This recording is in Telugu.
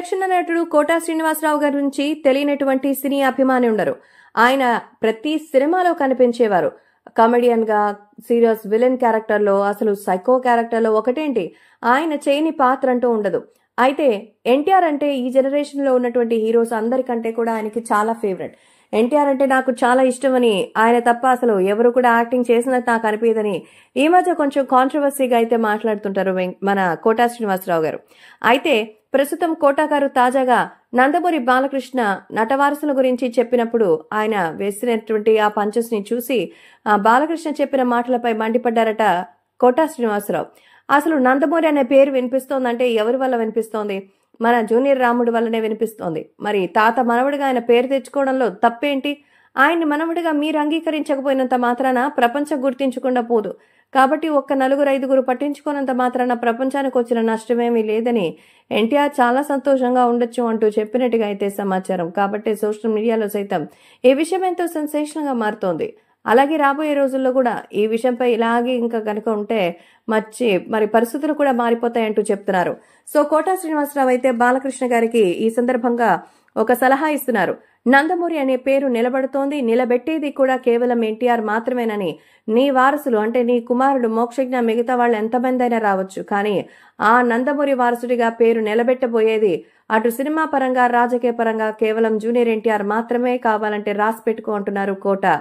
దక్షిణ నటుడు కోటా శ్రీనివాసరావు గారి నుంచి తెలియనటువంటి సినీ అభిమాని ఉండరు. ఆయన ప్రతి సినిమాలో కనిపించేవారు. కామెడియన్ గా, సీరియస్ విలన్ క్యారెక్టర్ లో, అసలు సైకో క్యారెక్టర్ లో ఒకటేంటి ఆయన చేయని పాత్ర అంటూ ఉండదు. అయితే ఎన్టీఆర్ అంటే ఈ జనరేషన్ లో ఉన్నటువంటి హీరోస్ అందరికంటే కూడా ఆయనకి చాలా ఫేవరెట్. ఎన్టీఆర్ అంటే నాకు చాలా ఇష్టమని, ఆయన తప్ప అసలు ఎవరు కూడా యాక్టింగ్ చేసినట్టు నాకు అనిపించదని ఈ మధ్య కొంచెం కాంట్రవర్సీగా అయితే మాట్లాడుతుంటారు మన కోటా శ్రీనివాసరావు గారు. అయితే ప్రస్తుతం కోటా గారు తాజాగా నందమూరి బాలకృష్ణ నటవారసుల గురించి చెప్పినప్పుడు ఆయన వేసినటువంటి ఆ పంచెస్ ని చూసి బాలకృష్ణ చెప్పిన మాటలపై మండిపడ్డారట కోటా శ్రీనివాసరావు. అసలు నందమూరి అనే పేరు వినిపిస్తోందంటే ఎవరి వల్ల వినిపిస్తోంది? మన జూనియర్ రాముడి వల్లనే వినిపిస్తోంది. మరి తాత మనవడిగా ఆయన పేరు తెచ్చుకోవడంలో తప్పేంటి? ఆయన్ని మనవడిగా మీరు అంగీకరించకపోయినంత మాత్రాన ప్రపంచం గుర్తించకుండా పోదు. కాబట్టి ఒక్క 4-5 పట్టించుకోనంత మాత్రాన ప్రపంచానికి వచ్చిన నష్టమేమీ లేదని ఎన్టీఆర్ చాలా సంతోషంగా ఉండొచ్చు అంటూ చెప్పినట్టుగా అయితే సమాచారం. కాబట్టి సోషల్ మీడియాలో సైతం ఈ విషయం ఎంతో సెన్సేషనల్ గా మారుతోంది. అలాగే రాబోయే రోజుల్లో కూడా ఈ విషయంపై ఇలాగే ఇంకా కనుక ఉంటే మరి పరిస్థితులు కూడా మారిపోతాయంటూ చెప్తున్నారు. సో కోటా శ్రీనివాసరావు అయితే బాలకృష్ణ గారికి ఈ సందర్భంగా ఒక సలహా ఇస్తున్నారు. నందమూరి అనే పేరు నిలబడుతోంది, నిలబెట్టేది కూడా కేవలం ఎన్టీఆర్ మాత్రమేనని. నీ వారసులు అంటే నీ కుమారుడు మోక్షజ్ఞ మిగతా వాళ్ళు ఎంతమందైనా రావచ్చు, కానీ ఆ నందమూరి వారసుడిగా పేరు నిలబెట్టబోయేది అటు సినిమా పరంగా, రాజకీయ పరంగా కేవలం జూనియర్ ఎన్టీఆర్ మాత్రమే కావాలంటే రాసి పెట్టుకో అంటున్నారు కోటా.